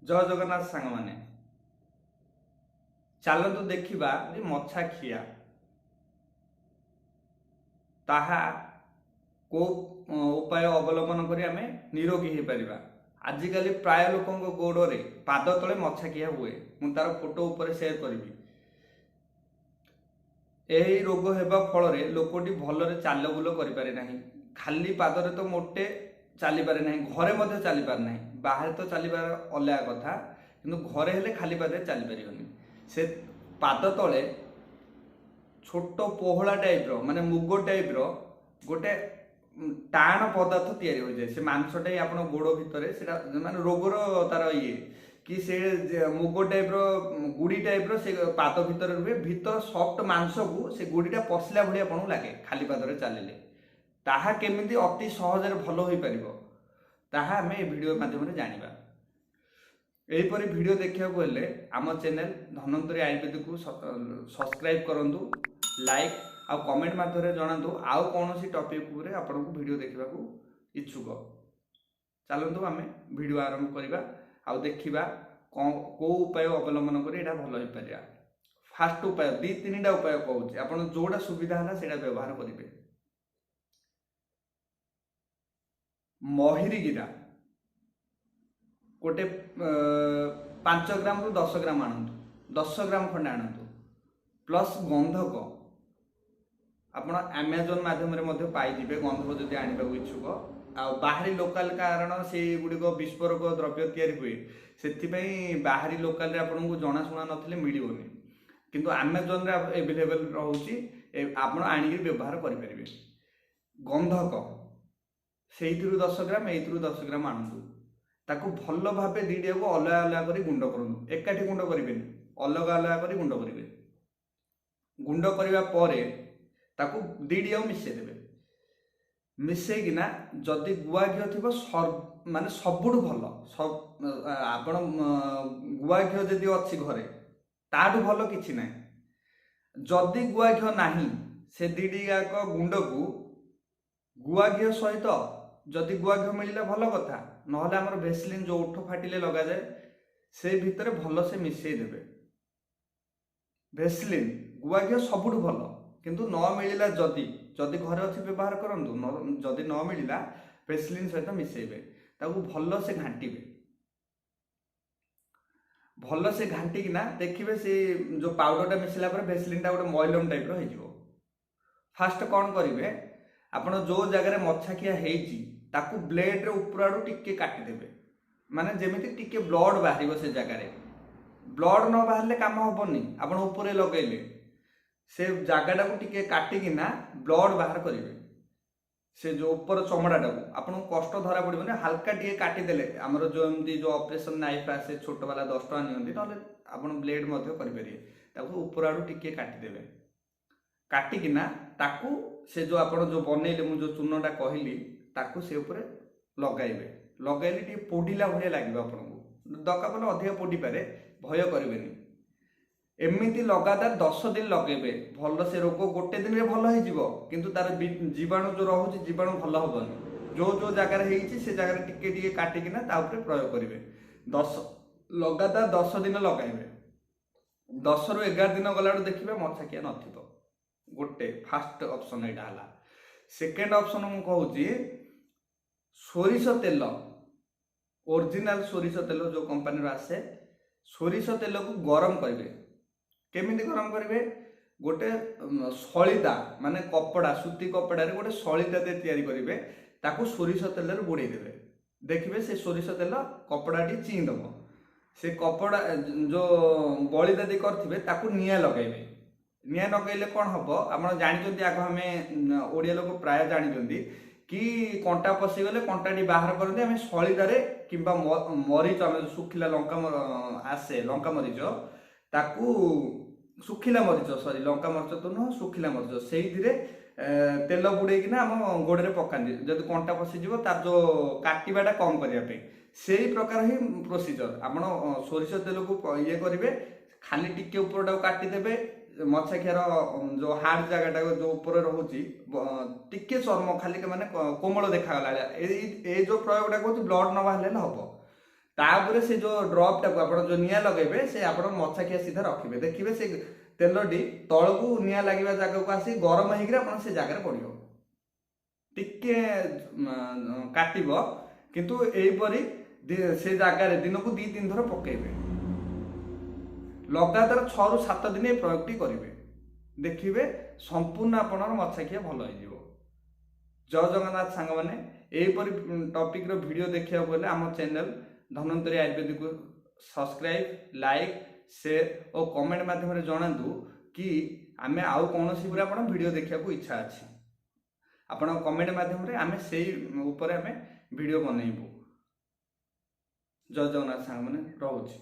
जय जगन्नाथ सांग माने चलतु देखा मछा खिया ताहा को उपाय अवलंबन कर आम निरोगी हो पार। आजिकल प्राय लोक गोड़े पाद तले मछा खिया हुए मुझे तार फोटो उपर सेयार करी। यही रोग होगा फल लोकटी भलरे चाल बुल करें खाली पादरे तो मोटे चली पारे ना घरे मध्य चली पार ना बाहर तो चलबार अलग कथा किंतु घरे हेले खाली पादरे चली पारनी से पाद तले छोट पोहला टाइप रो माने मुग टाइप रो गोटे टाण पदार्थ तैयारी हो जाए से मांसटा ही आप गोड़ भितर से माने रोगर तार ये कि से मुग टाइप रो गुड़ी टाइप रो से पाद भितर रुहे भितर सॉफ्ट मांस को से गुड़ीटा पशला भाई आपको लगे खाली पादरे चलिले ताहा केमिति अति सहजरे भल हो पारिबो ताहा आमे ए वीडियो माध्यम रे जानिबा। एहीपरि वीडियो देखिया को हेले आम चैनल धन्वंतरी आयुर्वेदिक को सब्सक्राइब करंतु लाइक आ कमेंट माध्यम रे जणांतु आउ कोनोसी टॉपिक उपरे आपनको वीडियो देखिबा को इच्छुक। चलंतु आमे वीडियो आरंभ करिबा आ देखिबा को उपाय अवलंबन करी एटा भल हो पारिया। फास्ट उपाय दी तीनटा उपाय कहूची आपण जोडा सुविधा हला सेटा व्यवहार करिवे। महिरी गिरा गोटे 5 ग्राम रु 10 ग्राम आणतु 10 ग्राम खंडे आणतु प्लस गंधक आपण अमेजन माध्यम पाइबे गंधक जदि आने इच्छुक आ बाहरी लोकाल कारण से गुड़िक विस्फोरक द्रव्य तैयारी हुए से बाहरी लोकाल आपको जनाशुना नथिले मिलिबोनी किंतु अमेजन रे अवेलेबल रोचे आपण आनिक व्यवहार करेंगे। गंधक से 10 ग्राम ए 10 ग्राम आणतु ताकू भल भाव दीटा को अलग अलग कर गुंड करूँ एकाठी गुंड करेंगे अलग अलग कर गुंड करेंगे। गुंड करने पर ताकू दीटा मिसेदेवे मिसेकिना जदि गुआ घी थी माने सबुठ भल सब आपण गुआ घी जदि अच्छी घरे ताठू भल किसी ना जदि गुआ घी नाही से दीटाक गुंड को गुआ घी सहित जदि गुआ घी मिलला भल कथा नहले आमर भेसलिन जो ओठ फाटिले लगा जाए से भितर भल से मिसई देबे। भेसलिन गुआ घी सबुठ भल किंतु न मिलला जदि जदि घरे अच्छी व्यवहार करंतु जदि न मिलला भेसलिन सहित मिसेबे ताकू भल से घांटीबे भल से घांटिकिना देखिए से जो पाउडरटा मिसला पर भेसलिनटा गोटे मॉइलम टाइप रो हो। फास्ट कौन करेंगे आपण जो जगह मछाखिया होती ताकू ब्लेड रे ऊपर आड़ू टिके काटिदेवे माने जेमिति टिके ब्लड बाहर से जगार ब्लड न बाहर काम हेनी आप ऊपर लगेले से जगटा को टिके काटिकिना ब्लड बाहर करेंगे से जो ऊपर चमड़ाटा को आपको कष्ट धरा पड़े हाल्का टिके काटिदेले आमर जो एमती जो ऑपरेशन नाइफ आसे छोट वाला 10 टका नियंती ना आप ब्लेड करेंगे ऊपर आड़ू टिके काटिदेवे काटिकिना ताकू से जो आप जो बनइले मुझे जो चूनटा कहली ताकू से ऊपर लगाइबे लगाइले टी पोडिला भाया लगे आपको दरकार पड़े अधिक पोड़ी पारे भय करेंगे। एमती लगातार 10 दिन लगेबे भल से रोग गोटे दिन में भल हो किंतु तार जीवाणु जो रोचे जीवाणु भल हेनी जो जो जगार से जगार टिके टिके काटिकिना ता ऊपर प्रयोग करेंगे। 10 लगातार 10 दिन लगाइबे 10 रु 11 दिन गला देखिए मछाखिया नथिबो गोटे फास्ट ऑप्शन एटा हला। सेकेंड ऑप्शन मु कहूची सोरिष तेल ओरिजिनल सोरिष तेल जो कंपनी आसे सोरिष तेल को गरम करेंगे केमिति गरम करेंगे गोटे सलिता माने कपड़ा सूती कपड़ा रे गोटे सलिता तैयारी करेंगे ताकू सोरिष तेल रे बुड़े देवे देखिए से सोरिष तेल कपड़ाटी चीदब से कपड़ा जो बलिदा दी करथिबे ताकू निया लगाइबे निया लगेले कौन हम आप जानते आग आम ओडिया लोक प्राय जानते कि कंटा पशिगले कंटाटी बाहर करते आम सलितारे किंबा मरीच आम सुखिला लंका आसे लंका मरीच ताकू सुखिला मरीच सॉरी लंका मरीच तो नुह सुखिला मरीच से तेल बुड़ेकिना आम गोड़े पकाती जब कंटा पशिज तार जो काटवाटा कम करने से प्रकार ही प्रोसीजर आप सोरिष तेल को ये करेंगे खाली टिके ऊपर काटिदेवे मछाखियार जो हार्ड जगटा जो ऊपर रोचे टिके चर्म खाली माने कोमल देखागला ए जो प्रयोगटा कहूँ ब्लड न बाहर हम तापर से जो ड्रॉप टाक आप जो निआ लगे से आप मछाखिया सीधा रखिए देखिए से तेलटी तलू निआ लगे जगह को आसी गरम होकर से जगह पड़ो टिके काटब किंतु एपरी से जगार दिन को 2-3 थर पकेबे लगातार 6 ରୁ 7 दिन ये प्रयोगटी करेंगे देखिए संपूर्ण आपन मछाखिया भल हो। जय जगन्नाथ सांग मैंने यहीपरी टॉपिक रो वीडियो देखा गले आम चैनल धन्वंतरी आयुर्वेदिक को सब्सक्राइब लाइक शेयर और कमेंट माध्यम जनातु कि आम आउ कौन आप वीडियो देखा इच्छा अच्छी आपण कमेंट माध्यम आम से वीडियो बनइबू। जय जगन्नाथ सांग मैंने रोचे।